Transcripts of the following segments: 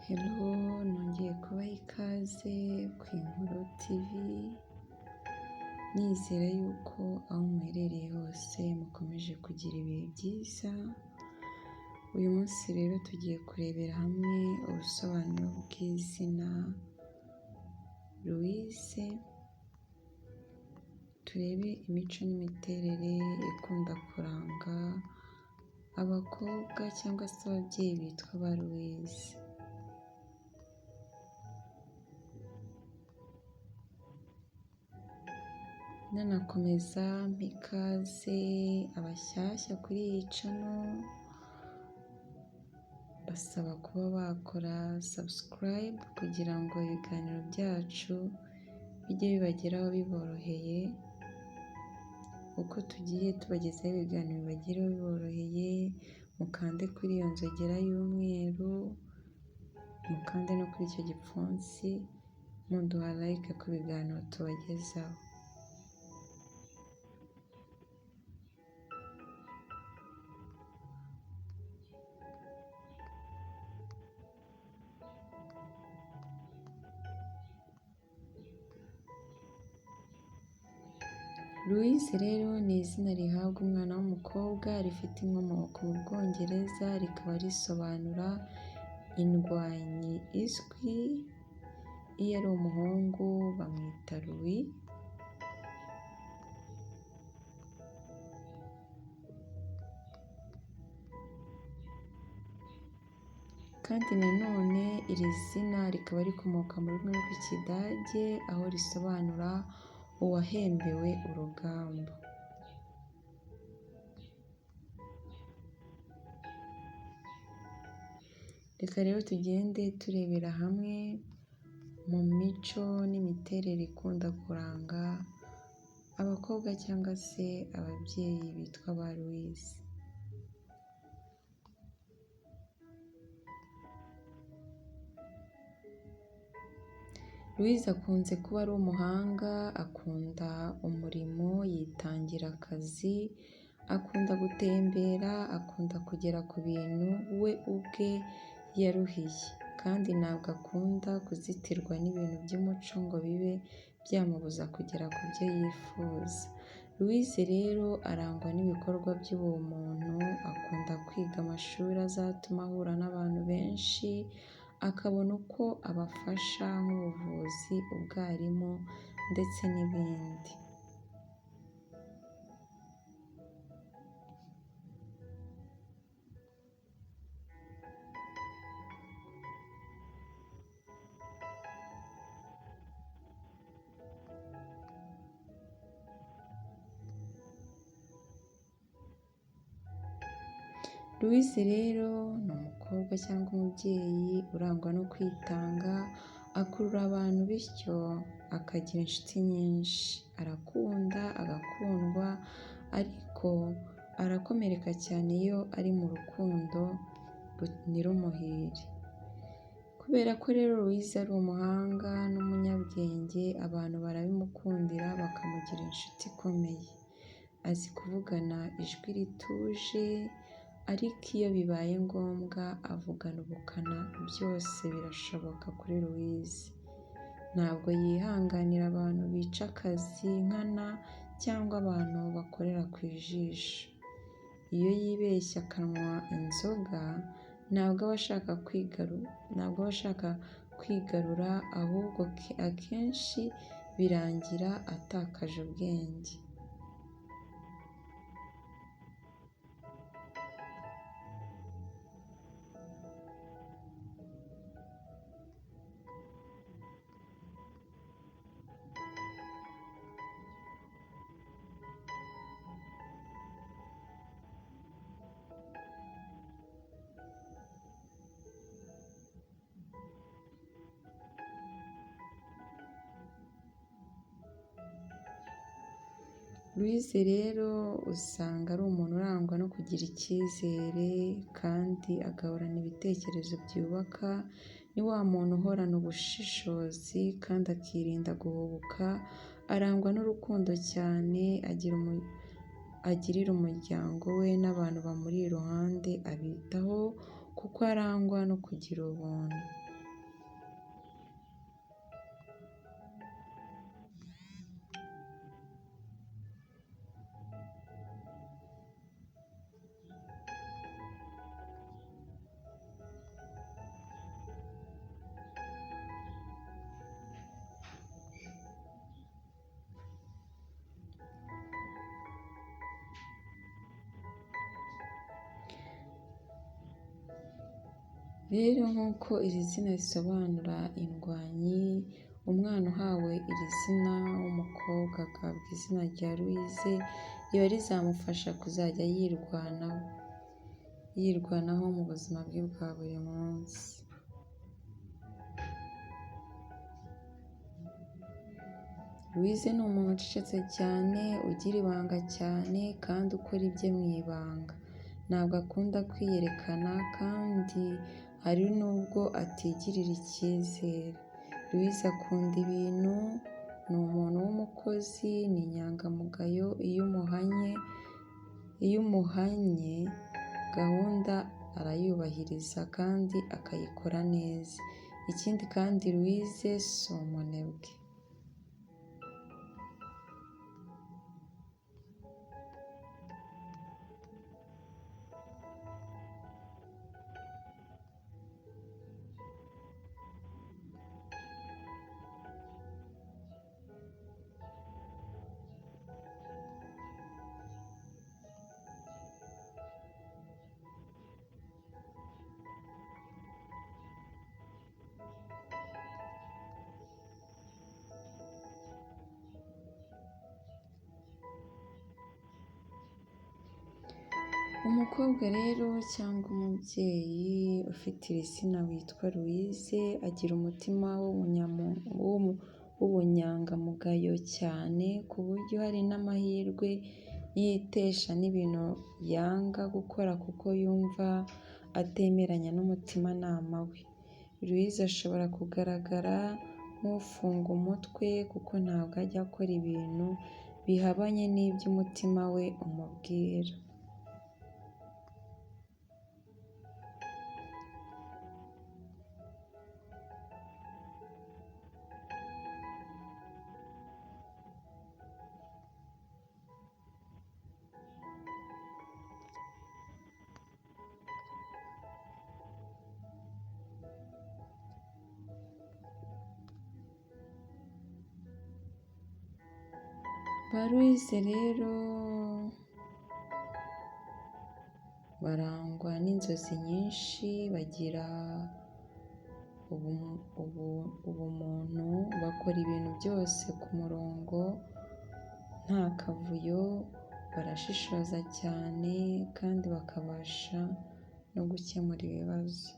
Hello, nongeye kubaha ikaze ku Inkuru TV, nizera yuko aho muherereye hose mukomeje kugira ibihe byiza. Uyu munsi rero tugiye kurebera hamwe ubusobanuro bw'izina Louise, turebe imico n'imiterere ikunda kuranga abakobwa cyangwa se ababyeyi bitwa ba Louise. Nanakomeza mpa ikaze abashyashya kuri iyi channel, basaba kuba bakora subscribe kugira ngo ibiganiro byacu bijye bibageraho biboroheye, uko tugiye tubagezaho ibiganiro bibageraho biboroheye. Mukande kuri iyo nzogera y'umweru, mukande no kuri icyo gipfunsi, muduha like ku biganiro tubagezaho. Louise rero ni izina rihabwa umwana w'umukobwa, rifite inkomoko mu Bwongereza, rikaba risobanura indwanyi izwi. Iyo ari umuhungu bamwita Louis, kandi nanone iri zina rikaba rikomoka mu rurimi rw'Ikidage, aho risobanura uwahembewe urugamba. Reka rero tugende turebera hamwe mu mico n'imiterere ikunda kuranga abakobwa cyangwa se ababyeyi bitwa ba Louise. Louise akunze kuba ari umuhanga, akunda umurimo, yitangira akazi, akunda gutembera, akunda kugera ku bintu we ubwe yaruhiye, kandi ntabwo akunda kuzitirwa n'ibintu by'umuco ngo bibe byamubuza kugera ku byo yifuza. Louise rero arangwa n'ibikorwa by'ubumuntu, akunda kwiga amashuri azatuma ahura n'abantu benshi, akabona uko abafasha nk'ubuvuzi, ubwarimu ndetse n'ibindi. Louise rero ni umukobwa cyangwa umubyeyi urangwa no kwitanga, akurura abantu bityo akagira inshuti nyinshi. Arakunda, agakundwa, ariko arakomereka cyane iyo ari mu rukundo ntirumuhire. Kubera ko rero Louise ari umuhanga n'umunyabwenge, abantu barabimukundira bakamugira inshuti ikomeye. Azi kuvugana ijwi rituje, ariko iyo bibaye ngombwa avugana ubukana. Byose birashoboka kuri Louise. Ntabwo yihanganira abantu bica akazi nkana cyangwa abantu bakorera ku ijisho. Iyo yibeshya akanywa inzoga, ntabwo aba ashaka kwigarura, ahubwo akenshi birangira atakaje ubwenge. Louise rero usanga ari umuntu urangwa no kugira icyizere, kandi agahorana ibitekerezo byubaka. Ni wa muntu uhorana ubushishozi kandi akirinda guhubuka. Arangwa n'urukundo cyane, agirira umuryango we n'abantu bamuri iruhande abitaho, kuko arangwa no kugira ubuntu. Rero nk'uko iri zina risobanura indwanyi, umwana uhawe iri zina w'umukobwa agahabwa izina rya Louise, riba rizamufasha kuzajya yirwanaho mu buzima bwe bwa buri munsi. Louise ni umuntu ucecetse cyane, ugira ibanga cyane kandi ukora ibye mu ibanga. Ntabwo akunda kwiyerekana kandi hari n'ubwo atigirira icyizere. Louise akunda ibintu, ni umuntu w'umukozi, ni inyangamugayo, iyo umuhanye gahunda arayubahiriza kandi akayikora neza. Ikindi kandi Louise si umunebwe. Umukobwa rero cyangwa umubyeyi ufite iri zina witwa Louise agira umutima w'ubunyangamugayo cyane ku buryo hari n'amahirwe yitesha n'ibintu yanga gukora kuko yumva atemeranya n'umutimanama we. Louise ashobora kugaragara nk'ufunga umutwe kuko ntabwo ajya akora ibintu bihabanye n'ibyo umutima we umubwira. Ba Louise rero barangwa n'inzozi nyinshi, bagira ubumuntu, bakora ibintu byose ku murongo nta kavuyo, barashishoza cyane kandi bakabasha no gukemura ibibazo.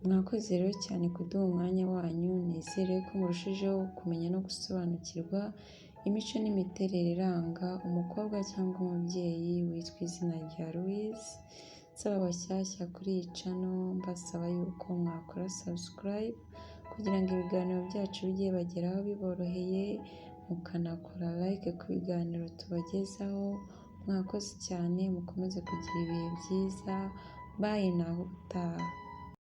Mwakoze rero cyane kuduha umwanya wanyu, nizere ko murushijeho kumenya no gusobanukirwa imico n'imiterere iranga umukobwa cyangwa umubyeyi witwa izina rya Louise. Nsaba abashyashya kuri iyi channel mbasaba yuko mwakora subscribe kugira ngo ibiganiro byacu bijye bageraho biboroheye, mukanakora like ku biganiro tubagezaho. Mwakoze cyane, mukomeze kugira ibihe byiza. Bye naho ubutaha.